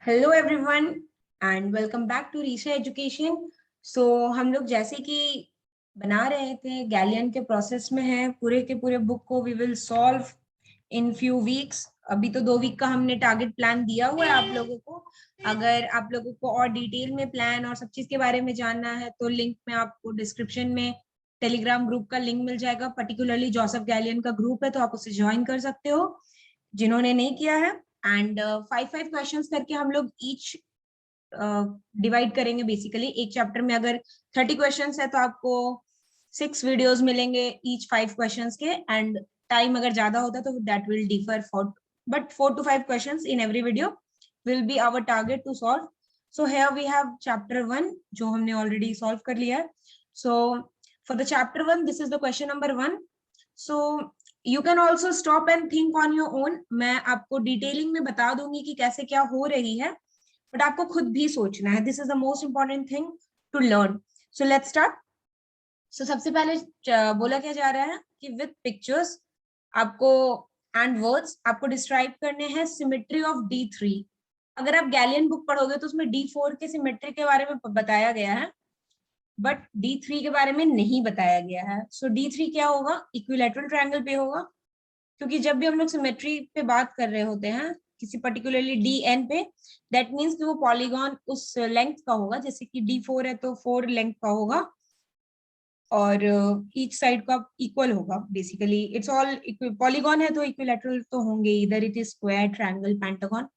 Hello everyone and welcome back to Risha education. So हम लोग जैसे कि बना रहे थे गैलियन के प्रोसेस में है, पूरे के पूरे बुक को we will solve in few weeks. अभी तो 2 वीक का हमने टारगेट प्लान दिया हुआ है आप लोगों को। अगर आप लोगों को और डिटेल में प्लान और सब चीज के बारे में जानना है तो लिंक में आपको डिस्क्रिप्शन में टेलीग्राम ग्रुप का लिंक मिल जाएगा। पर्टिकुलरली जोसेफ गैलियन का ग्रुप है तो आप उसे ज्वाइन कर सकते हो जिन्होंने नहीं किया है। एंड 5 क्वेश्चंस करके हम लोग ईच डिवाइड करेंगे। बेसिकली एक चैप्टर में अगर 30 क्वेश्चंस है तो आपको 6 वीडियोस मिलेंगे ईच 5 क्वेश्चंस के। एंड टाइम अगर ज्यादा होता तो that will differ for but 4 to 5 questions in every video will be our target to solve. So here we have chapter 1 जो हमने ऑलरेडी सॉल्व कर लिया है। So for the chapter 1 this is the question number 1। So you can also stop and think on your own. मैं आपको detailing में बता दूंगी कि कैसे क्या हो रही है, बट आपको खुद भी सोचना है। This is the most important thing to learn. So let's start. So सबसे पहले बोला क्या जा रहा है कि विद पिक्चर्स आपको एंड वर्ड्स आपको डिस्क्राइब करने हैं सिमेट्री ऑफ D3। अगर आप गैलियन बुक पढ़ोगे तो उसमें D4 के सिमेट्री के बारे में बताया गया है, बट D3 के बारे में नहीं बताया गया है। सो D3 क्या होगा? इक्विलैटरल ट्रायंगल पे होगा, क्योंकि जब भी हम लोग सिमेट्री पे बात कर रहे होते हैं किसी पर्टिकुलरली DN पे, दैट मीन्स कि वो पॉलीगॉन उस लेंथ का होगा। जैसे कि D4 है तो 4 लेंथ का होगा और ईच साइड का इक्वल होगा। बेसिकली इट्स ऑल पॉलीगॉन है तो इक्विलैटरल तो होंगे, इधर it is square, triangle, pentagon,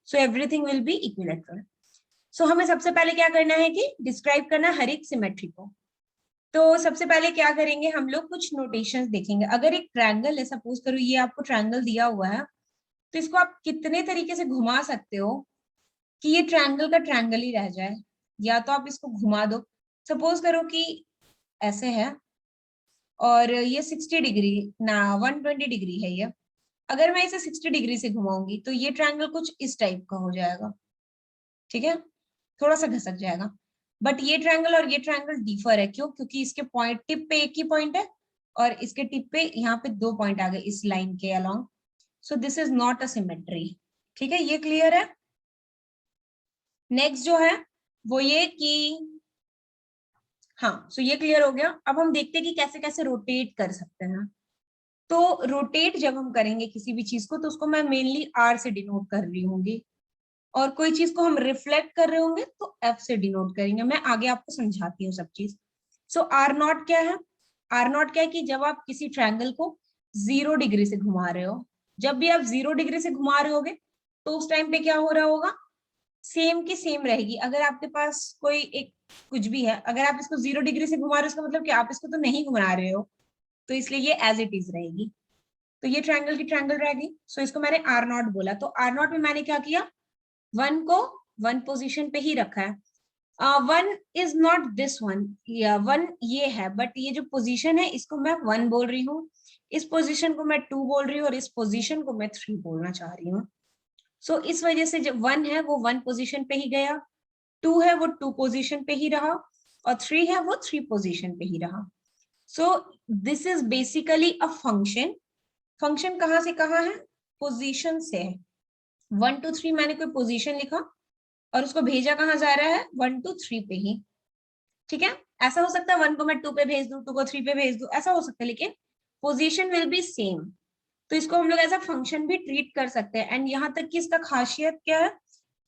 so everything will be equilateral. So हमें सबसे पहले क्या करना है कि डिस्क्राइब करना हर एक सिमेट्री को। तो सबसे पहले क्या करेंगे, हम लोग कुछ नोटेशंस देखेंगे। अगर एक ट्रायंगल है, सपोज करो ये आपको ट्रायंगल दिया हुआ है, तो इसको आप कितने तरीके से घुमा सकते हो कि ये ट्रायंगल का ट्रायंगल ही रह जाए। या तो आप इसको घुमा दो, सपोज करो कि ऐसे है और ये 60 डिग्री ना 120 डिग्री है ये। अगर मैं इसे 60 डिग्री से घुमाऊंगी तो ये ट्रायंगल कुछ इस टाइप का हो जाएगा, ठीक है, थोड़ा सा घसक जाएगा। बट ये ट्रायंगल और ये ट्रायंगल डिफर है, क्यों? क्योंकि इसके पॉइंट टिप पे एक ही पॉइंट है और इसके टिप पे यहाँ पे 2 पॉइंट आ गए इस लाइन के along. So this is not a symmetry. ठीक है, ये क्लियर है। नेक्स्ट जो है वो ये कि हाँ, सो ये क्लियर हो गया। अब हम देखते हैं कि कैसे कैसे रोटेट कर सकते हैं। तो रोटेट जब हम करेंगे किसी भी चीज को तो उसको मैं मेनली R से डिनोट कर रही होंगी, और कोई चीज को हम रिफ्लेक्ट कर रहे होंगे तो F से डिनोट करेंगे। मैं आगे आपको समझाती हूँ सब चीज। सो R0 क्या है? R0 क्या है कि जब आप किसी ट्रायंगल को 0 डिग्री से घुमा रहे हो, जब भी आप 0 डिग्री से घुमा रहे होगे तो उस टाइम पे क्या हो रहा होगा? सेम की सेम रहेगी। अगर आपके पास कोई एक कुछ भी है, अगर आप इसको 0 डिग्री से घुमा रहे हो इसका मतलब कि आप इसको तो नहीं घुमा रहे हो, तो इसलिए ये एज इट इज रहेगी। तो ये ट्रायंगल की ट्रायंगल रहेगी। सो इसको मैंने R0 बोला। तो R0 में मैंने क्या किया, 1 को 1 पोजीशन पे ही रखा है। 1 इज नॉट दिस वन, या 1 ये है, बट ये जो पोजीशन है इसको मैं 1 बोल रही हूँ, इस पोजीशन को मैं 2 बोल रही हूँ और इस पोजीशन को मैं 3 बोलना चाह रही हूँ। सो इस वजह से जब 1 है वो 1 पोजीशन पे ही गया, 2 है वो 2 पोजीशन पे ही रहा और 3 है वो 3 पोजीशन पे ही रहा। So this is basically a function. Function कहाँ से कहाँ है? पोजीशन से है। 1 to 3 मैंने कोई पोजीशन लिखा और उसको भेजा कहाँ जा रहा है? 1 to 3 पे ही। ठीक है, ऐसा हो सकता है 1 को मैं 2 पे भेज दूं, 2 को 3 पे भेज दूं, ऐसा हो सकता है, लेकिन पोजीशन विल बी सेम। तो इसको हम लोग एज अ फंक्शन भी ट्रीट कर सकते हैं। एंड यहाँ तक कि इसका खासियत क्या है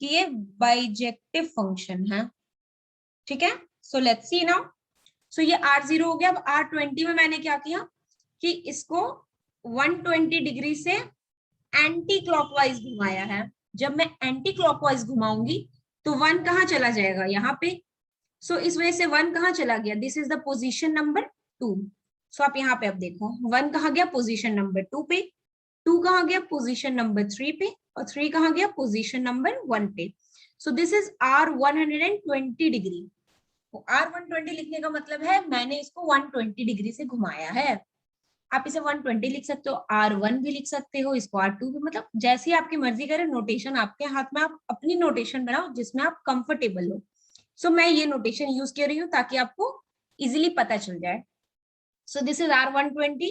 कि ये बाइजेक्टिव फंक्शन है। ठीक है, सो लेट्स सी नाउ। सो ये R0 हो गया। अब R20 में मैंने क्या किया कि इसको 120 डिग्री से एंटी क्लॉकवाइज घुमाया है। जब मैं एंटी क्लॉकवाइज घुमाऊंगी तो 1 कहाँ चला जाएगा? यहाँ पे। सो इस वजह से 1 कहाँ चला गया? This is the position number 2। सो आप यहाँ पे अब देखो 1 कहाँ गया? पोजीशन नंबर 2 पे, 2 कहाँ गया? पोजीशन नंबर 3 पे, और 3 कहाँ गया? पोजीशन नंबर 1 पे। So this is R120 degree. R120 लिखने का मतलब है मैंने इसको 120 डिग्री से घुमाया है। आप इसे 120 लिख सकते हो, R1 भी लिख सकते हो, इसको R2 भी, मतलब जैसी आपकी मर्जी करे। नोटेशन आपके हाथ में, आप अपनी नोटेशन बनाओ जिसमें आप कंफर्टेबल हो। सो मैं ये नोटेशन यूज कर रही हूँ ताकि आपको इजिली पता चल जाए। So this is R120।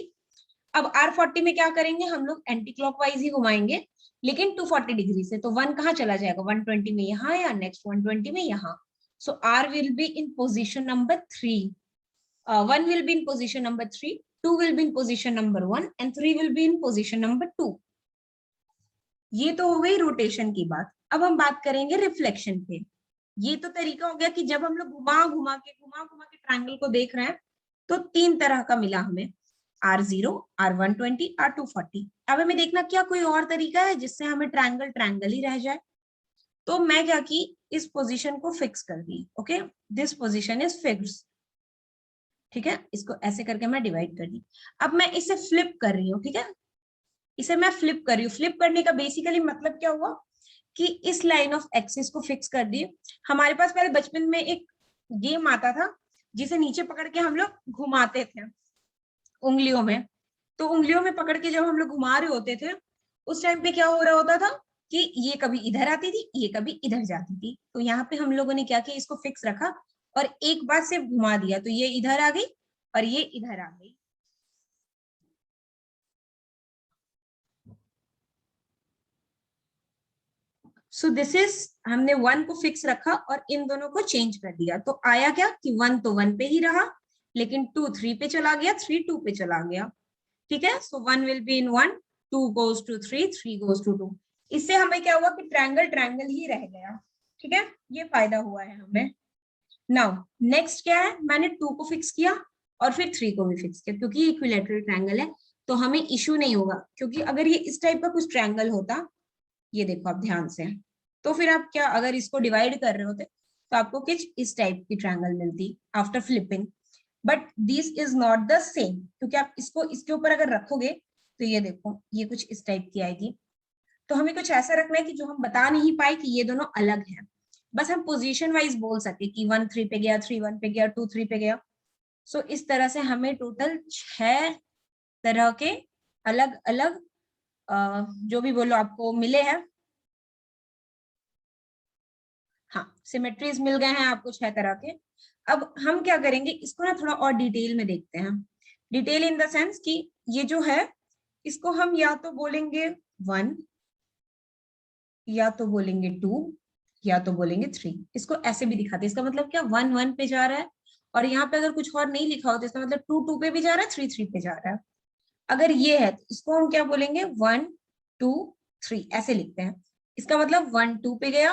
अब R40 में क्या करेंगे, हम लोग एंटी क्लॉकवाइज ही घुमाएंगे, लेकिन 240 डिग्री से। तो 1 कहाँ चला जाएगा, 120 में यहाँ, या नेक्स्ट 120 में यहाँ। सो R will be in position number 3. 1 will be in position number 3, 2 will be in position number 1 and 3 will be in position number 2. ये तो हो गई रोटेशन की बात। अब हम बात करेंगे रिफ्लेक्शन पे। ये तो तरीका हो गया कि जब हम लोग घुमा घुमा के ट्रायंगल को देख रहे हैं, तो 3 तरह का मिला हमें, R0, R120, R240। अब हमें देखना क्या कोई और तरीका है जिससे हमें ट्रायंगल ही रह जाए। तो मैं क्या की, इस पोजीशन को फिक्स कर दी। Okay, this position is fixed. ठीक है, इसको ऐसे करके मैं डिवाइड कर दी। अब मैं इसे फ्लिप कर रही हूँ। ठीक है, इसे मैं फ्लिप कर रही हूँ। फ्लिप करने का बेसिकली मतलब क्या हुआ कि इस लाइन ऑफ एक्सिस को फिक्स कर दिए। हमारे पास पहले बचपन में एक गेम आता था जिसे नीचे पकड़ के हम लोग घुमाते थे उंगलियों में। तो उंगलियों में पकड़ के जब हम लोग घुमा रहे होते थे, उस टाइम पे क्या हो रहा होता था कि ये कभी इधर आती थी, ये कभी इधर जाती थी। तो यहाँ पे हम लोगों ने क्या किया, इसको फिक्स रखा और एक बार से घुमा दिया, तो ये इधर आ गई और ये इधर आ गई। सो दिस इज, हमने 1 को फिक्स रखा और इन दोनों को चेंज कर दिया। तो आया क्या कि 1 तो 1 पे ही रहा, लेकिन 2 3 पे चला गया, 3 2 पे चला गया। ठीक है, सो 1 will be in 1, 2 goes to 3, 3 goes to 2। इससे हमें क्या हुआ कि ट्रायंगल ही रह गया। ठीक है, ये फायदा हुआ है हमें। नाउ नेक्स्ट क्या है, मैंने 2 को फिक्स किया और फिर 3 को भी फिक्स किया, क्योंकि इक्विलैटरल ट्रायंगल है तो हमें इश्यू नहीं होगा। क्योंकि अगर ये इस टाइप का कुछ ट्रायंगल होता, ये देखो आप ध्यान से, तो फिर आप क्या, अगर इसको डिवाइड कर रहे होते तो आपको कुछ इस टाइप की ट्रायंगल मिलती after flipping. But this is not the same, क्योंकि आप इसको इसके ऊपर अगर रखोगे तो ये देखो ये कुछ इस टाइप की आएगी। तो हमें कुछ ऐसा रखना है कि जो हम बता नहीं पाए कि ये दोनों अलग हैं, बस हम पोजीशन वाइज बोल सके कि 1 3 पे गया, 3 1 पे गया, 2 3 पे गया। सो इस तरह से हमें टोटल 6 तरह के अलग अलग जो भी बोलो आपको मिले हैं। हाँ, सिमेट्रीज मिल गए हैं आपको 6 तरह के। अब हम क्या करेंगे, इसको ना थोड़ा और डिटेल में देखते हैं। डिटेल इन द सेंस कि ये जो है, इसको हम या तो बोलेंगे 1, या तो बोलेंगे 2, या तो बोलेंगे 3। इसको ऐसे भी दिखाते हैं। इसका मतलब क्या, 1 1 पे जा रहा है, और यहाँ पे अगर कुछ और नहीं लिखा हो तो इसका मतलब 2 2 पे भी जा रहा है, 3 3 पे जा रहा है। अगर ये है तो इसको हम क्या बोलेंगे, 1 2 3 ऐसे लिखते हैं। इसका मतलब 1 2 पे गया,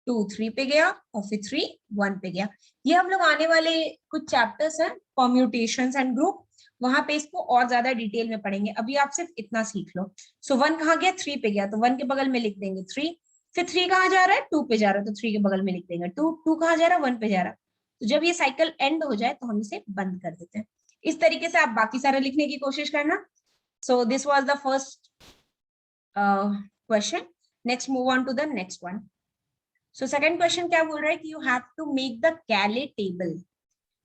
2 3 पे गया और फिर 3 1 पे गया। ये हम लोग आने वाले कुछ चैप्टर्स हैं, परम्यूटेशंस एंड ग्रुप, वहां पे इसको और ज्यादा डिटेल में पढ़ेंगे। अभी आप सिर्फ इतना सीख लो। सो 1 कहाँ गया, 3 पे गया, तो 1 के बगल में लिख देंगे 3। फिर 3 कहाँ जा रहा है, 2 पे जा रहा है, तो 3 के बगल में लिख देंगे 2। 2 कहाँ जा रहा है, 1 पे जा रहा है। तो जब ये साइकिल एंड हो जाए तो हम इसे बंद कर देते हैं। इस तरीके से आप बाकी सारे लिखने की कोशिश करना। So this was the first question. Next, move on to the next one. So second question क्या बोल रहा है कि you have to make the Cayley table.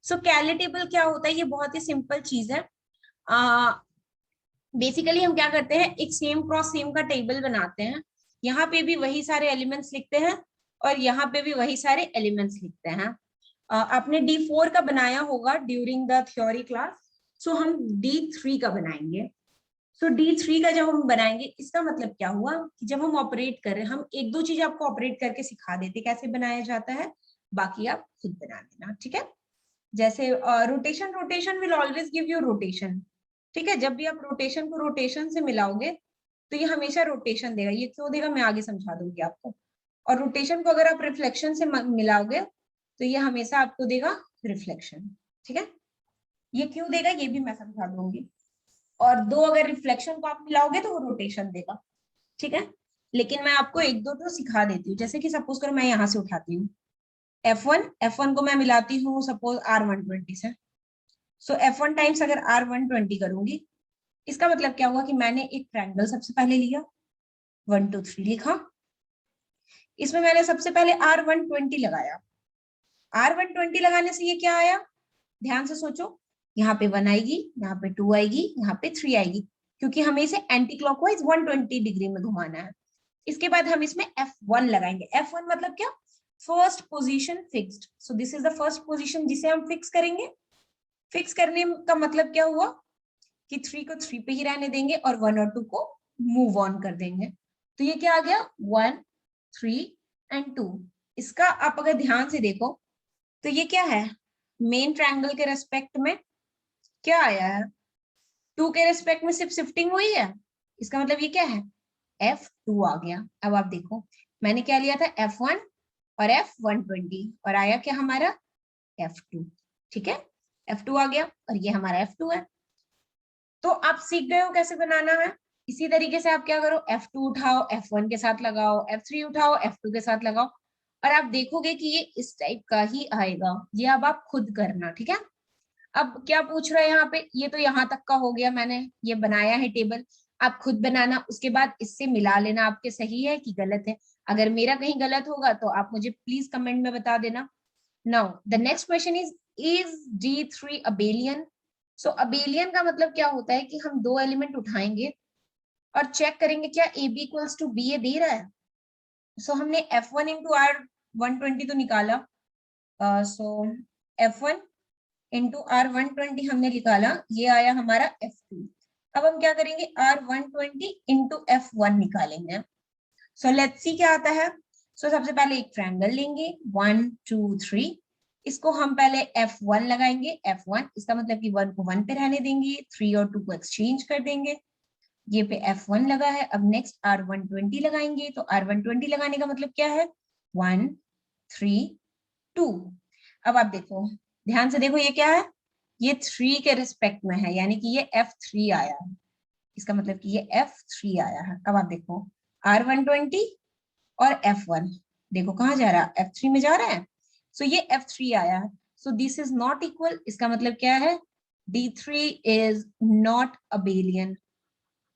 So Cayley table क्या होता है, ये बहुत ही सिंपल चीज है। बेसिकली हम क्या करते हैं, एक सेम क्रॉस सेम का टेबल बनाते हैं। यहाँ पे भी वही सारे एलिमेंट्स लिखते हैं और यहाँ पे भी वही सारे एलिमेंट्स लिखते हैं। आपने D4 का बनाया होगा ड्यूरिंग द थ्योरी क्लास, सो हम D3 का बनाएंगे। सो D3 का जब हम बनाएंगे, इसका मतलब क्या हुआ कि जब हम ऑपरेट कर रहे हैं, हम एक दो चीज आपको ऑपरेट करके सिखा देते कैसे बनाया जाता है, बाकी आप खुद बना देना। ठीक है, जैसे rotation, rotation will always give you rotation. ठीक है, जब भी आप रोटेशन को रोटेशन से मिलाओगे तो ये हमेशा रोटेशन देगा। ये क्यों देगा मैं आगे समझा दूंगी आपको। और रोटेशन को अगर आप रिफ्लेक्शन से मिलाओगे तो ये हमेशा आपको देगा रिफ्लेक्शन। ठीक है, ये क्यों देगा ये भी मैं समझा दूंगी। और दो अगर रिफ्लेक्शन को आप मिलाओगे तो वो रोटेशन देगा। ठीक है, लेकिन मैं आपको एक दो तो सिखा देती हूँ। जैसे कि सपोज करो मैं यहाँ से उठाती हूँ F1 को मैं मिलाती हूँ सपोज R120 से। सो F1 टाइम्स अगर R120 करूंगी, इसका मतलब क्या हुआ कि मैंने एक ट्रायंगल सबसे पहले लिया, 1 2 3 लिखा, इसमें मैंने सबसे पहले R120 लगाया। R120 लगाने से ये क्या आया, ध्यान से सोचो, यहाँ पे 1 आएगी, यहाँ पे 2 आएगी, यहाँ पे 3 आएगी, क्योंकि हमें इसे एंटी क्लॉकवाइज 120 डिग्री में घुमाना है। इसके बाद हम इसमें F1 लगाएंगे। F1 मतलब क्या, first position fixed. So this is the first position जिसे हम फिक्स करेंगे। फिक्स करने का मतलब क्या हुआ कि 3 को 3 पे ही रहने देंगे और 1 और 2 को मूव ऑन कर देंगे। तो ये क्या आ गया 1, 3 एंड 2। इसका आप अगर ध्यान से देखो तो ये क्या है, मेन ट्रायंगल के रेस्पेक्ट में क्या आया है, 2 के रेस्पेक्ट में सिर्फ शिफ्टिंग हुई है। इसका मतलब ये क्या है, F2 आ गया। अब आप देखो मैंने क्या लिया था F1 और F120 और आया क्या हमारा F2। ठीक है, F2 आ गया और ये हमारा F2 है। तो आप सीख गए हो कैसे बनाना है। इसी तरीके से आप क्या करो, F2 उठाओ F1 के साथ लगाओ, F3 उठाओ F2 के साथ लगाओ और आप देखोगे कि ये इस टाइप का ही आएगा। ये अब आप खुद करना, ठीक है। अब क्या पूछ रहा है यहाँ पे, ये तो यहाँ तक का हो गया, मैंने ये बनाया है टेबल। आप खुद बनाना, उसके बाद इससे मिला लेना आपके सही है कि गलत है। अगर मेरा कहीं गलत होगा तो आप मुझे प्लीज कमेंट में बता देना। Now the next question is D3 abelian. So abelian का मतलब क्या होता है कि हम दो एलिमेंट उठाएंगे और चेक करेंगे क्या A B equals to B ये दे रहा है। सो हमने F1 इंटू R120 तो निकाला, सो F1 इंटू R120 हमने निकाला, ये आया हमारा F2। अब हम क्या करेंगे R120 इंटू F1 निकालेंगे। सो लेट्स सी क्या आता है। सबसे पहले एक ट्रायंगल लेंगे 1 2 3, इसको हम पहले F1 लगाएंगे, F1 इसका मतलब कि 1 को 1 पे रहने देंगे, 3 और 2 को एक्सचेंज कर देंगे, ये पे F1 लगा है। अब नेक्स्ट R120 लगाएंगे, तो R120 लगाने का मतलब क्या है 1 3 2। अब आप देखो ध्यान से देखो ये क्या है, ये 3 के रिस्पेक्ट में है, यानी कि ये F3 आया है। इसका मतलब कि ये F3 आया है। अब आप देखो R120 और F1 देखो कहाँ जा रहा है, F3 में जा रहा है। सो ये F3 आया है। So this is not equal, इसका मतलब क्या है D3 इज नॉट अबेलियन।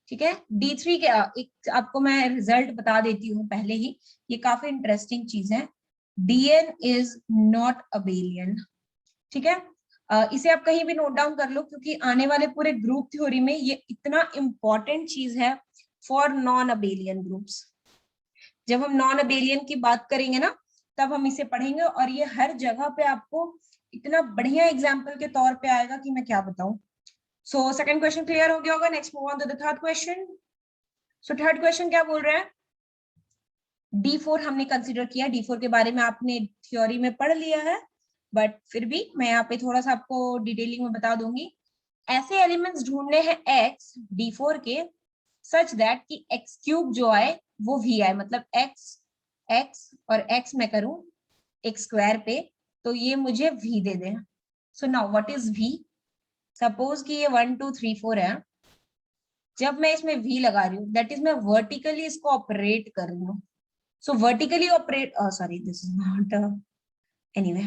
ठीक है, D3 के एक आपको मैं रिजल्ट बता देती हूँ पहले ही, ये काफी इंटरेस्टिंग चीज है। DN is not abelian. ठीक है, इसे आप कहीं भी नोट डाउन कर लो क्योंकि आने वाले पूरे ग्रुप थ्योरी में ये इतना इंपॉर्टेंट चीज है फॉर नॉन अबेलियन ग्रुप्स। जब हम नॉन अबेलियन की बात करेंगे ना तब हम इसे पढ़ेंगे और ये हर जगह पे आपको इतना बढ़िया एग्जाम्पल के तौर पे आएगा कि मैं क्या बताऊं। सो सेकंड क्वेश्चन क्लियर हो गया होगा। Next move on to the third question. So third question क्या बोल रहा है, D4 हमने कंसीडर किया, D4 के बारे में आपने थ्योरी में पढ़ लिया है बट फिर भी मैं यहाँ पे थोड़ा सा आपको डिटेलिंग में बता दूंगी। ऐसे एलिमेंट्स ढूंढने हैं x D4 के सच दैट कि x क्यूब जो आए वो v आए, मतलब x और x मैं करूं एक स्क्वायर पे तो ये मुझे v they they. So now what is v, suppose कि ये 1 2 3 4 है, जब मैं इसमें v लगा रही हूँ दैट इज मैं वर्टिकली इसको ऑपरेट कर रही हूँ। So vertically operate, sorry this is not, anyway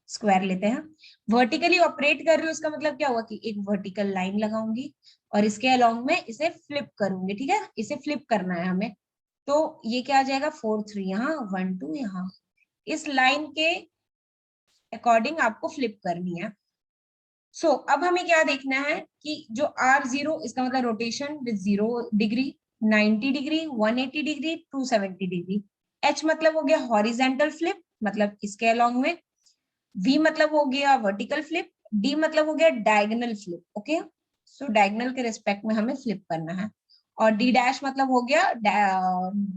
square लेते हैं। वर्टिकली ऑपरेट कर रही हूँ इसका मतलब क्या हुआ कि एक वर्टिकल लाइन लगाऊंगी और इसके अलोंग में इसे फ्लिप करूंगी। ठीक है, इसे फ्लिप करना है हमें, तो ये क्या आ जाएगा 4 3 यहाँ 1 2 यहाँ, इस लाइन के अकॉर्डिंग आपको फ्लिप करनी है। अब हमें क्या देखना है कि जो R0 इसका मतलब rotation with 0 degree, 90 degree, 180 degree, 270 degree. H मतलब हो गया हॉरिजेंटल फ्लिप, मतलब इसके अलोंग में। V मतलब हो गया वर्टिकल फ्लिप, D मतलब हो गया डायगोनल फ्लिप। ओके, सो डायगोनल के रिस्पेक्ट में हमें फ्लिप करना है। और D डैश मतलब हो गया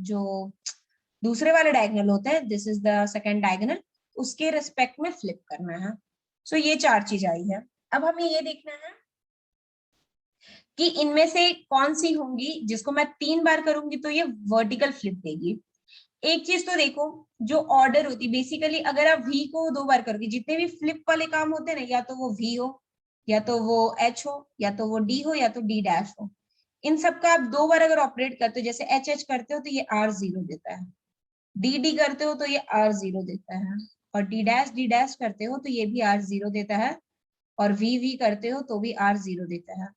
जो दूसरे वाले डायगोनल होते हैं, this is the second diagonal, उसके रिस्पेक्ट में फ्लिप करना है। ये चार चीज आई है। अब हमें ये देखना है कि इनमें से कौन सी होंगी जिसको मैं 3 बार करूंगी तो ये वर्टिकल फ्लिप देगी। एक चीज तो देखो, जो ऑर्डर होती बेसिकली अगर आप V को 2 बार करोगे, जितने भी फ्लिप वाले काम होते हैं ना, या तो वो V हो, या तो वो H हो, या तो वो D हो, या तो D डैश हो, इन सब का आप 2 बार अगर ऑपरेट करते हो, जैसे H करते हो तो ये R0 देता है, D करते हो तो ये R0 देता है, और D डैश करते हो तो ये भी R0 देता है, और V करते हो तो भी R0 देता है।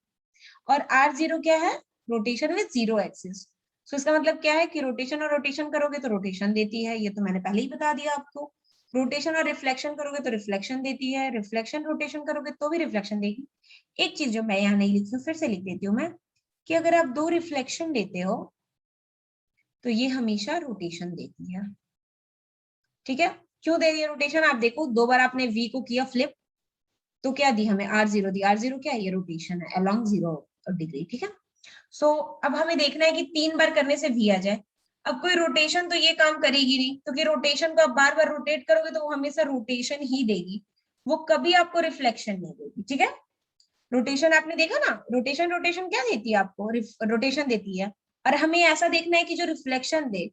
और R0 क्या है, रोटेशन विद 0 एक्सिस। सो इसका मतलब क्या है कि रोटेशन और रोटेशन करोगे तो रोटेशन देती है, ये तो मैंने पहले ही बता दिया आपको। रोटेशन और रिफ्लेक्शन करोगे तो रिफ्लेक्शन देती है, रिफ्लेक्शन रोटेशन करोगे तो भी रिफ्लेक्शन देगी। एक चीज जो मैं यहाँ नहीं लिखी हूँ फिर से लिख देती हूँ मैं, कि अगर आप 2 रिफ्लेक्शन देते हो तो ये हमेशा रोटेशन देती है। ठीक है, क्यों दे रही है रोटेशन, आप देखो 2 बार आपने V को किया फ्लिप, तो क्या दी हमें, R0 दी। R0 क्या है, ये रोटेशन है अलोंग 0 डिग्री, ठीक है। सो अब हमें देखना है कि 3 बार करने से V आ जाए। अब कोई रोटेशन तो ये काम करेगी नहीं, क्योंकि रोटेशन को आप बार बार रोटेट करोगे तो वो हमेशा रोटेशन ही देगी, वो कभी आपको रिफ्लेक्शन नहीं देगी, ठीक है। रोटेशन आपने देखा ना, रोटेशन रोटेशन क्या देती है आपको, रोटेशन देती है। और हमें ऐसा देखना है कि जो रिफ्लेक्शन दे,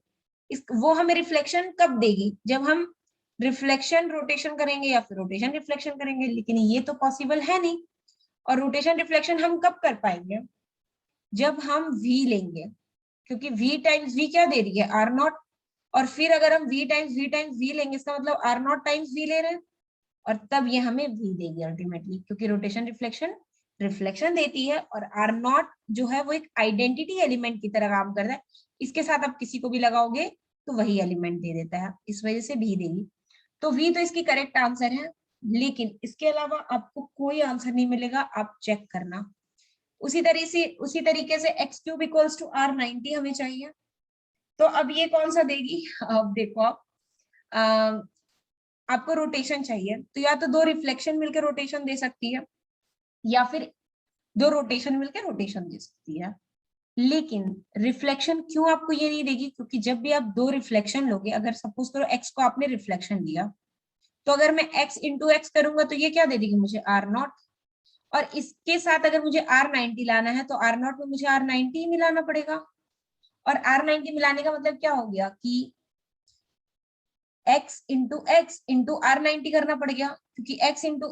वो हमें रिफ्लेक्शन कब देगी, जब हम रिफ्लेक्शन रोटेशन करेंगे या फिर रोटेशन रिफ्लेक्शन करेंगे, लेकिन ये तो पॉसिबल है नहीं। और रोटेशन रिफ्लेक्शन हम कब कर पाएंगे, जब हम v लेंगे, क्योंकि v टाइम्स v क्या दे रही है, R0। और फिर अगर हम v टाइम्स v लेंगे, इसका मतलब R0 टाइम्स v ले रहे हैं, और तब ये हमें v देगी अल्टीमेटली, क्योंकि रोटेशन रिफ्लेक्शन रिफ्लेक्शन देती है, और R0 जो है वो एक आइडेंटिटी एलिमेंट की तरह काम करता है। इसके साथ आप किसी को भी लगाओगे तो वही एलिमेंट दे देता है, इस वजह से v देगी। तो v तो इसकी करेक्ट आंसर है, लेकिन इसके अलावा आपको कोई आंसर नहीं मिलेगा, आप चेक करना। उसी तरीके से x cube equals to R90 हमें चाहिए। तो अब ये कौन सा देगी, अब देखो आप, आपको रोटेशन चाहिए, तो या तो 2 रिफ्लेक्शन मिलकर रोटेशन दे सकती है, या फिर 2 रोटेशन मिलकर रोटेशन दे सकती है। लेकिन रिफ्लेक्शन क्यों आपको ये नहीं देगी, क्योंकि जब भी आप 2 रिफ्लेक्शन लोगे, अगर सपोज करो x को आपने रिफ्लेक्शन दिया, तो अगर मैं x इंटू एक्स करूंगा तो ये क्या दे देगी मुझे, R0। और इसके साथ अगर मुझे R90 लाना है तो R0 में मुझे R90 ही मिलाना पड़ेगा। और R90 मिलाने का मतलब क्या हो गया कि x इंटू R90 करना पड़ गया, क्योंकि x इंटू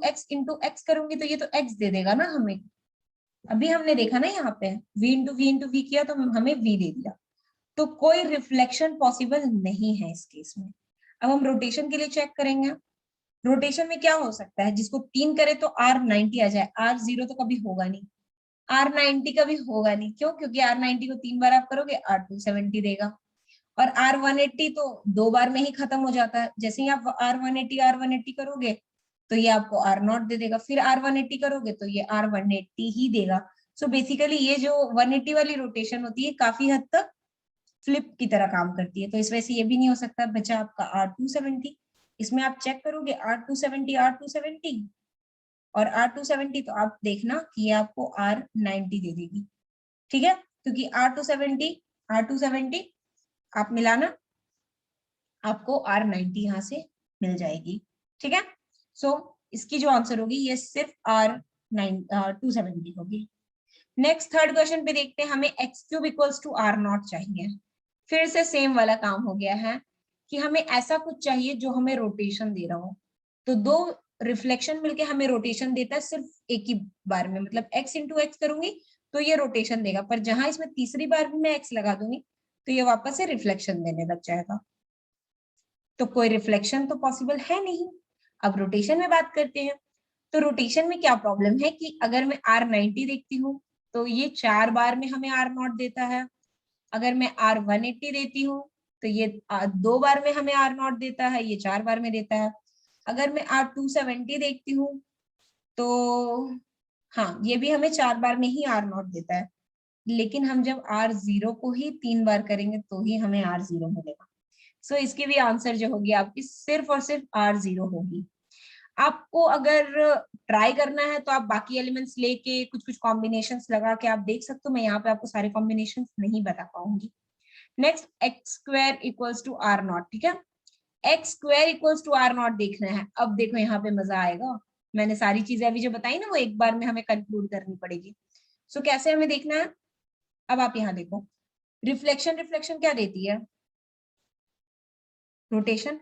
एक्स करूंगी तो ये तो x दे देगा ना हमें। अभी हमने देखा ना यहाँ पे v इंटू वी किया तो हमें v दे दिया। तो कोई रिफ्लेक्शन पॉसिबल नहीं है इस केस में। अब हम रोटेशन के लिए चेक करेंगे। रोटेशन में क्या हो सकता है, जिसको 3 करे तो R90 आ जाए, R0 तो कभी होगा नहीं, R90 कभी होगा नहीं। क्यों, क्योंकि R90 को 3 बार आप करोगे R270 देगा, और R180 तो 2 बार में ही खत्म हो जाता है। जैसे ही आप R180 करोगे तो ये आपको R0 दे देगा, फिर R180 करोगे तो ये R180 ही देगा। सो बेसिकली ये जो 180 वाली रोटेशन होती है काफी हद तक फ्लिप की तरह काम करती है। तो इस वजह से ये भी नहीं हो सकता, बचा आपका R270। इसमें आप चेक करोगे R270 और R270, तो आप देखना कि ये आपको R90 दे देगी, ठीक है। क्योंकि R270 आप मिलाना, आपको R90 यहाँ से मिल जाएगी, ठीक है। सो इसकी जो आंसर होगी ये सिर्फ R270 होगी। नेक्स्ट थर्ड क्वेश्चन पे देखते हैं, हमें x cube equals to R0 चाहिए। फिर से सेम वाला काम हो गया है कि हमें ऐसा कुछ चाहिए जो हमें रोटेशन दे रहा हो। तो 2 रिफ्लेक्शन मिलके हमें रोटेशन देता है सिर्फ एक ही बार में, मतलब x इंटू एक्स करूंगी तो ये रोटेशन देगा, पर जहां इसमें तीसरी बार भी मैं x लगा दूंगी तो ये वापस से रिफ्लेक्शन देने लग जाएगा। तो कोई रिफ्लेक्शन तो पॉसिबल है नहीं। अब रोटेशन में बात करते हैं। तो रोटेशन में क्या प्रॉब्लम है कि अगर मैं R90 देखती हूँ तो ये 4 बार में हमें R0 देता है। अगर मैं R180 देती हूँ तो ये 2 बार में हमें R0 देता है, ये 4 बार में देता है। अगर मैं R270 देखती हूँ तो हाँ, ये भी हमें 4 बार में ही R0 देता है। लेकिन हम जब R0 को ही 3 बार करेंगे तो ही हमें R0 मिलेगा। सो इसकी भी आंसर जो होगी आपकी सिर्फ और सिर्फ R0 होगी। आपको अगर ट्राई करना है तो आप बाकी एलिमेंट्स लेके कुछ कुछ कॉम्बिनेशंस लगा के आप देख सकते हो। मैं यहाँ पे आपको सारे कॉम्बिनेशंस नहीं बता पाऊंगी। Next X square equals to R0, ठीक है। X square equals to R0 देखना है। अब देखो यहाँ पे मजा आएगा, मैंने सारी चीजें अभी जो बताई ना वो एक बार में हमें कंक्लूड करनी पड़ेगी। सो कैसे हमें देखना है, अब आप यहाँ देखो, रिफ्लेक्शन रिफ्लेक्शन क्या देती है, रोटेशन।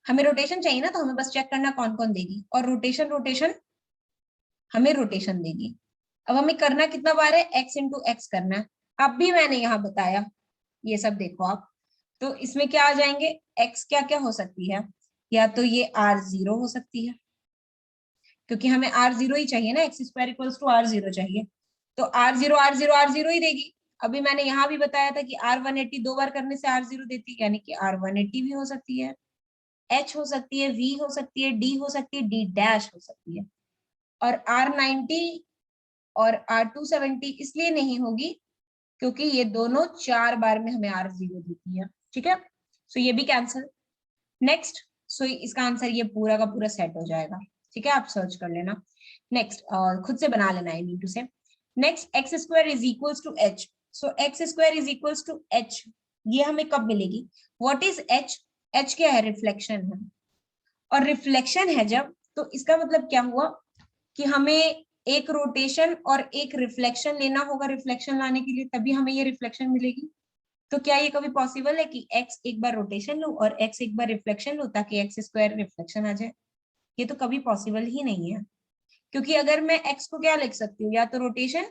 हमें रोटेशन चाहिए ना, तो हमें बस चेक करना कौन कौन देगी, और रोटेशन रोटेशन हमें रोटेशन देगी। अब हमें करना कितना बार है, x इंटू एक्स करना है। अब भी मैंने यहाँ बताया, ये सब देखो आप, तो इसमें क्या आ जाएंगे, x क्या क्या हो सकती है, या तो ये R0 हो सकती है, क्योंकि हमें R0 ही चाहिए ना, x square equals to R0 चाहिए, तो R0 ही देगी। अभी मैंने यहाँ भी बताया था कि R180 2 बार करने से R0 देती है, यानी कि R180 भी हो सकती है, H हो सकती है, V हो सकती है, D हो सकती है, D डैश हो सकती है। और R90 और R270 इसलिए नहीं होगी क्योंकि ये दोनों 4 बार में हमें R0 देती है, ठीक है। सो ये भी कैंसिल। नेक्स्ट, सो इसका आंसर ये पूरा का पूरा सेट हो जाएगा। ठीक है, आप सर्च कर लेना। नेक्स्ट खुद से बना लेना, I mean to say. Next X square is equals to H. So X square is equals to H, ये हमें कब मिलेगी? What is H? एच क्या है? रिफ्लेक्शन है। और रिफ्लेक्शन है जब, तो इसका मतलब क्या हुआ कि हमें एक रोटेशन और एक रिफ्लेक्शन लेना होगा, रिफ्लेक्शन लाने के लिए तभी हमें ये रिफ्लेक्शन मिलेगी। तो क्या ये कभी पॉसिबल है कि x एक बार रोटेशन लो और x एक बार रिफ्लेक्शन लो ताकि एक्स स्क्वायर रिफ्लेक्शन आ जाए? ये तो कभी पॉसिबल ही नहीं है, क्योंकि अगर मैं x को क्या लिख सकती हूँ, या तो रोटेशन,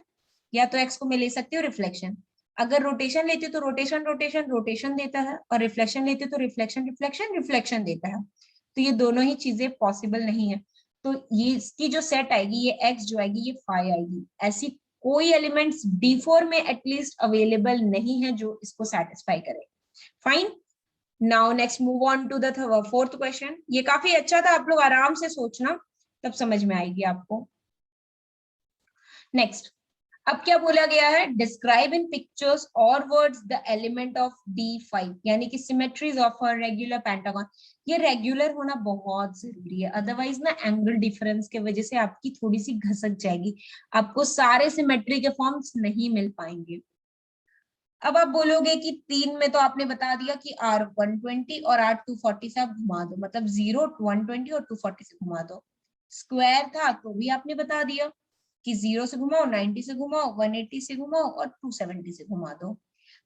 या तो x को मैं ले सकती हूँ रिफ्लेक्शन। अगर रोटेशन लेती हूँ तो रोटेशन रोटेशन रोटेशन देता है, और रिफ्लेक्शन लेती हूँ तो रिफ्लेक्शन रिफ्लेक्शन रिफ्लेक्शन देता है। तो ये दोनों ही चीजें पॉसिबल नहीं है। तो ये इसकी जो सेट आएगी, ये x जो आएगी ये फाई आएगी। ऐसी कोई एलिमेंट्स D4 में एटलीस्ट अवेलेबल नहीं है जो इसको सेटिस्फाई करे। Fine, now next move on to the fourth question. ये काफी अच्छा था, आप लोग आराम से सोचना, तब समझ में आएगी आपको। नेक्स्ट, अब क्या बोला गया है? डिस्क्राइब इन पिक्चर्स और words the element of D5, यानी कि symmetries of a regular pentagon. ये रेगुलर होना बहुत जरूरी है, अदरवाइज ना एंगल डिफरेंस के वजह से आपकी थोड़ी सी घसक जाएगी, आपको सारे सिमेट्री के फॉर्म्स नहीं मिल पाएंगे। अब आप बोलोगे कि 3 में तो आपने बता दिया कि R120 और R240 से आप घुमा दो, मतलब 0, 120 और 240 से घुमा दो। स्क्वायर था तो भी आपने बता दिया कि 0 से घुमाओ, 90 से घुमाओ, 180 से घुमाओ और 270 से घुमा दो।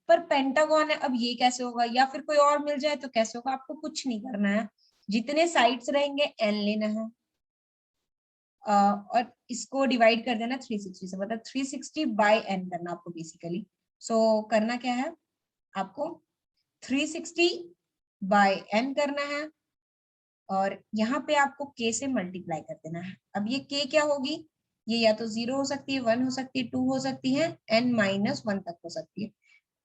पर पेंटागन है, अब ये कैसे होगा? या फिर कोई और मिल जाए तो कैसे होगा? आपको कुछ नहीं करना है, जितने साइड्स रहेंगे n लेना है, और इसको डिवाइड कर देना 360 से, मतलब 360 बाय n करना आपको बेसिकली। सो करना क्या है आपको? 360 बाय n करना है, और यहाँ पे आपको k से मल्टीप्लाई कर देना है। अब ये k क्या होगी? ये या तो 0 हो सकती है, 1 हो सकती है, 2 हो सकती है, n-1 तक हो सकती है।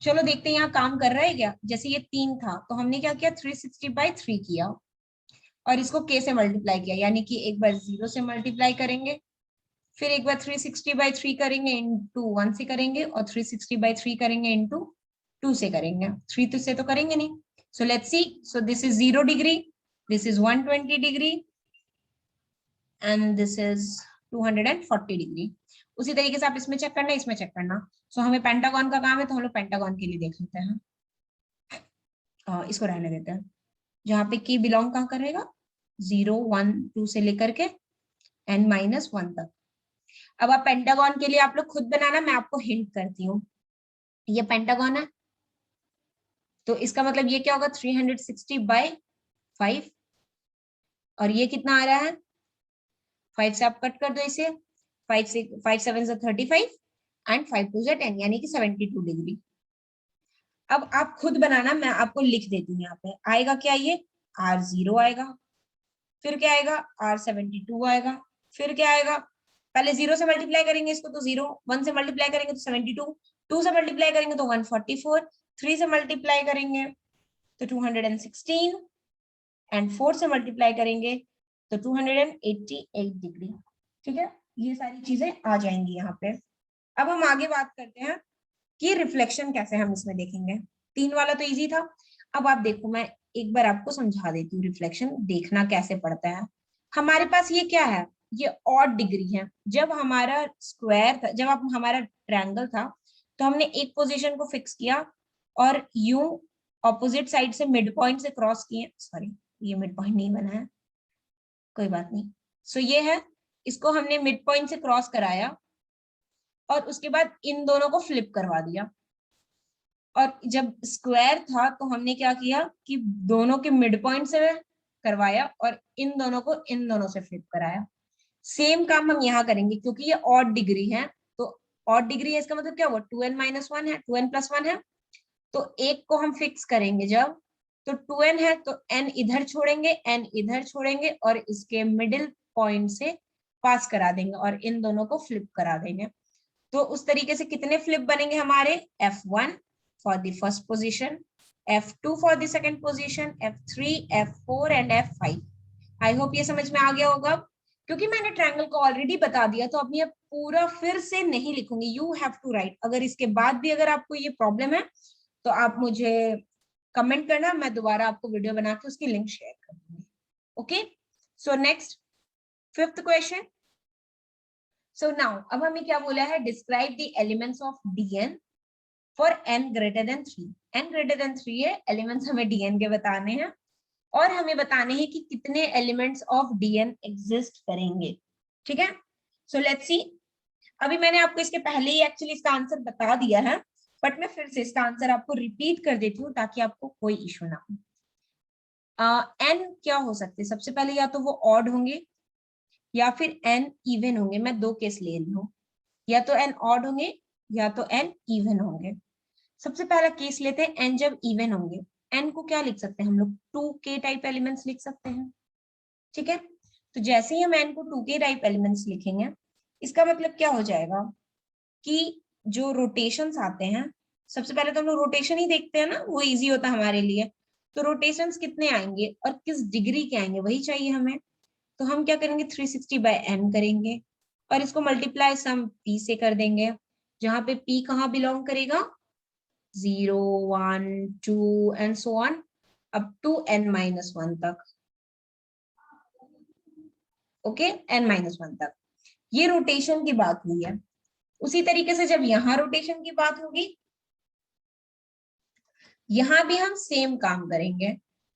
चलो देखते हैं यहाँ काम कर रहा है क्या। जैसे ये 3 था तो हमने क्या किया? 360/3 किया, और इसको k से मल्टीप्लाई किया, यानी कि एक बार 0 से मल्टीप्लाई करेंगे, फिर एक बार 360/3 करेंगे इंटू 1 से करेंगे, और 360/3 करेंगे इंटू 2 से करेंगे। 3 से तो करेंगे नहीं। So let's see, so this is 0 degree, this is 120 degree, and this is 240 degree. उसी तरीके से आप इसमें चेक करना, इसमें चेक करना। सो हमें पेंटागन का काम है, तो हम लोग पेंटागन के लिए देख लेते हैं। इसको रहने देते हैं, जहाँ पे की बिलोंग कहाँ करेगा? 0, 1, 2 से लेकर के n-1 तक। अब आप पेंटागन के लिए आप लोग खुद बनाना, मैं आपको हिंट करती हूँ। ये पेंटागन है, तो इसका मतलब ये क्या होगा? 360/5, और ये कितना आ रहा है? 5 से आप कट कर दो इसे, 5 7 से 35 एंड 5 2 से 10, यानी कि 72 डिग्री। अब आप खुद बनाना, मैं आपको लिख देती हूँ। यहाँ पे आएगा क्या? ये R0 आएगा, फिर क्या आएगा? R72 आएगा, फिर क्या आएगा? पहले 0 से मल्टीप्लाई करेंगे इसको तो 0, 1 से मल्टीप्लाई करेंगे तो 72, 2 से मल्टीप्लाई करेंगे तो 144, 3 से मल्टीप्लाई करेंगे तो 216, एंड 4 से मल्टीप्लाई करेंगे तो 288 डिग्री। ठीक है, ये सारी चीजें आ जाएंगी यहाँ पे। अब हम आगे बात करते हैं कि रिफ्लेक्शन कैसे हम इसमें देखेंगे। 3 वाला तो इजी था। अब आप देखो, मैं एक बार आपको समझा देती हूँ रिफ्लेक्शन देखना कैसे पड़ता है। हमारे पास ये क्या है? ये ऑड डिग्री है। जब हमारा स्क्वायर था, जब आप हमारा ट्रायंगल था, तो हमने एक पोजीशन को फिक्स किया और यूं ऑपोजिट साइड से मिड पॉइंट से क्रॉस किए। सॉरी, ये मिड पॉइंट नहीं बना है, कोई बात नहीं। सो ये है, इसको हमने मिड पॉइंट से क्रॉस कराया, और उसके बाद इन दोनों को फ्लिप करवा दिया। और जब स्क्वायर था तो हमने क्या किया कि दोनों के मिड पॉइंट से करवाया, और इन दोनों को इन दोनों से फ्लिप कराया। सेम काम हम यहाँ करेंगे, क्योंकि ये ऑड डिग्री है, तो ऑड डिग्री है इसका मतलब क्या हुआ? 2n-1 है, 2n+1 है, तो एक को हम फिक्स करेंगे जब, तो 2n है तो n इधर छोड़ेंगे, n इधर छोड़ेंगे, और इसके मिडिल पॉइंट से पास करा देंगे, और इन दोनों को फ्लिप करा देंगे। तो उस तरीके से कितने फ्लिप बनेंगे हमारे? F1 for the first position, F2 for the second position, F3, F4 and F5। I hope ये समझ में आ गया होगा। क्योंकि मैंने ट्रायंगल को ऑलरेडी बता दिया, तो अब ये पूरा फिर से नहीं लिखूंगी, यू हैव टू राइट। अगर इसके बाद भी अगर आपको ये प्रॉब्लम है तो आप मुझे कमेंट करना, मैं दोबारा आपको वीडियो बना के उसकी लिंक शेयर कर दूंगी। Okay, so next, fifth question, so now अब हमें क्या बोला है, describe the elements of Dn for n greater than 3। n greater than 3 है, एलिमेंट्स हमें Dn के बताने हैं और हमें बताने हैं कि कितने एलिमेंट्स ऑफ Dn एग्जिस्ट करेंगे। ठीक है, सो लेट्स सी। अभी मैंने आपको इसके पहले ही एक्चुअली इसका आंसर बता दिया है, बट मैं फिर से इसका आंसर आपको रिपीट कर देती हूँ ताकि आपको कोई इशू ना हो। n क्या हो सकते हैं, सबसे पहले या तो वो ऑड होंगे या फिर n इवन होंगे। मैं दो केस ले रही हूँ, या तो n ऑड होंगे या तो n इवन होंगे। सबसे पहला केस लेते हैं, n जब इवन होंगे, n को क्या लिख सकते हैं हम लोग, 2k टाइप एलिमेंट्स लिख सकते हैं। ठीक है, तो जैसे ही हम n को 2k टाइप एलिमेंट्स लिखेंगे, इसका मतलब क्या हो जाएगा कि जो रोटेशंस आते हैं, सबसे पहले तो हम लोग रोटेशन ही देखते हैं ना, वो इजी होता है हमारे लिए। तो रोटेशंस कितने आएंगे और किस डिग्री के आएंगे वही चाहिए हमें। तो हम क्या करेंगे, 360/n करेंगे और इसको मल्टीप्लाई सम p से कर देंगे, जहां पे p कहाँ बिलोंग करेगा, 0 1 2 and so on up to n-1 तक। ओके, n-1 तक। ये रोटेशन की बात हुई है। उसी तरीके से जब यहाँ रोटेशन की बात होगी, यहां भी हम सेम काम करेंगे।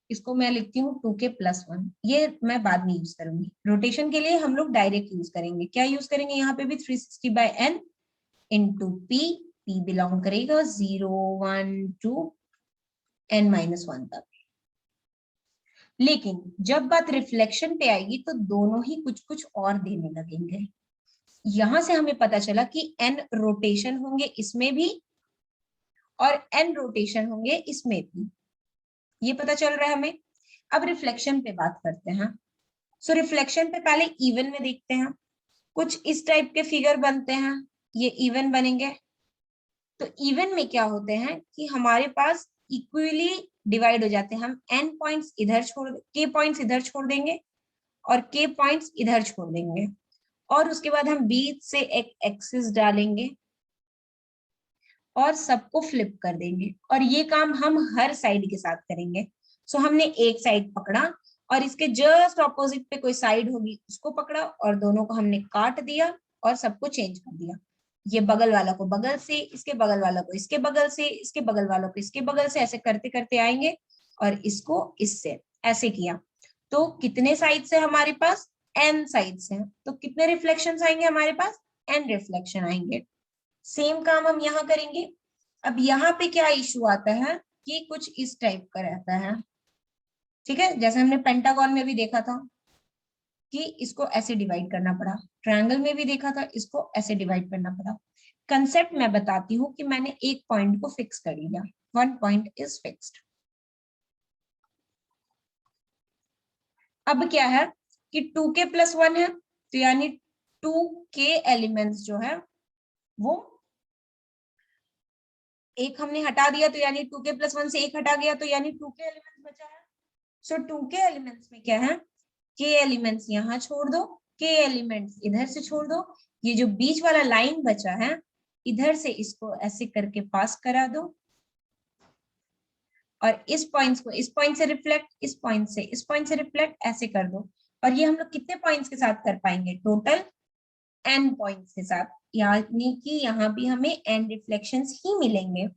इसको मैं लिखती हूँ 2k+1, ये मैं बाद में यूज करूंगी। रोटेशन के लिए हम लोग डायरेक्ट यूज करेंगे, क्या यूज करेंगे, यहाँ पे भी 360/n into p, p belong करेगा 0 1 2 n-1 तक। लेकिन जब बात रिफ्लेक्शन पे आएगी तो दोनों ही कुछ कुछ और देने लगेंगे। यहां से हमें पता चला कि n रोटेशन होंगे इसमें भी और n रोटेशन होंगे इसमें भी, ये पता चल रहा है हमें। अब रिफ्लेक्शन पे बात करते हैं। सो रिफ्लेक्शन पे पहले इवन में देखते हैं। कुछ इस टाइप के फिगर बनते हैं, ये इवन बनेंगे। तो इवन में क्या होते हैं कि हमारे पास इक्वली डिवाइड हो जाते हैं। हम n पॉइंट्स इधर छोड़, k पॉइंट्स इधर छोड़ देंगे और k पॉइंट्स इधर छोड़ देंगे, और उसके बाद हम बीच से एक एक्सिस डालेंगे और सबको फ्लिप कर देंगे, और ये काम हम हर साइड के साथ करेंगे। सो हमने एक साइड पकड़ा और इसके जस्ट ऑपोजिट पे कोई साइड होगी उसको पकड़ा और दोनों को हमने काट दिया और सबको चेंज कर दिया। ये बगल वाला को बगल से, इसके बगल वाला को इसके बगल से, इसके बगल वालों को इसके बगल से, ऐसे करते करते आएंगे और इसको इससे ऐसे किया। तो कितने साइड से हमारे पास, n साइड से, तो कितने रिफ्लेक्शंस आएंगे हमारे पास, n रिफ्लेक्शन आएंगे। सेम काम हम यहाँ करेंगे। अब यहाँ पे क्या इशू आता है कि कुछ इस टाइप का रहता है। ठीक है, जैसे हमने पेंटागन में भी देखा था कि इसको ऐसे डिवाइड करना पड़ा, ट्रायंगल में भी देखा था इसको ऐसे डिवाइड करना पड़ा। कंसेप्ट मैं बताती हूँ कि मैंने एक पॉइंट को फिक्स कर लिया, 1 पॉइंट इज फिक्स्ड। अब क्या है कि 2k+1 है, तो यानी 2k एलिमेंट्स जो है वो एक हमने हटा दिया, तो यानी 2k+1 से एक हटा गया, तो यानी 2k एलिमेंट्स बचा है। सो 2k एलिमेंट्स में क्या है, k एलिमेंट्स यहाँ छोड़ दो, k एलिमेंट्स इधर से छोड़ दो, ये जो बीच वाला लाइन बचा है इधर से इसको ऐसे करके पास करा दो, और इस पॉइंट्स को इस पॉइंट से रिफ्लेक्ट, इस पॉइंट से इस पॉइंट से रिफ्लेक्ट, ऐसे कर दो। और ये हम लोग कितने पॉइंट्स के साथ कर पाएंगे, टोटल n पॉइंट्स के साथ, यानी कि यहाँ भी हमें n रिफ्लेक्शंस ही मिलेंगे।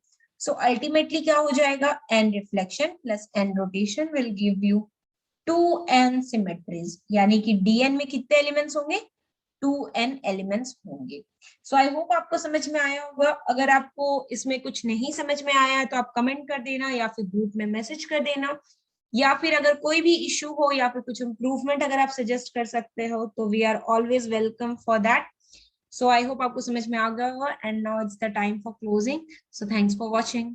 सो अल्टीमेटली क्या हो जाएगा, n reflection plus n rotation will give you 2n symmetries, यानी कि Dn में कितने एलिमेंट्स होंगे, 2n एलिमेंट्स होंगे। सो आई होप आपको समझ में आया होगा। अगर आपको इसमें कुछ नहीं समझ में आया है तो आप कमेंट कर देना या फिर ग्रुप में मैसेज कर देना, या फिर अगर कोई भी इश्यू हो या फिर कुछ इम्प्रूवमेंट अगर आप सजेस्ट कर सकते हो तो we are always welcome for that. So I hope आपको समझ में आ गया होगा, and now it's the time for closing. So thanks for watching.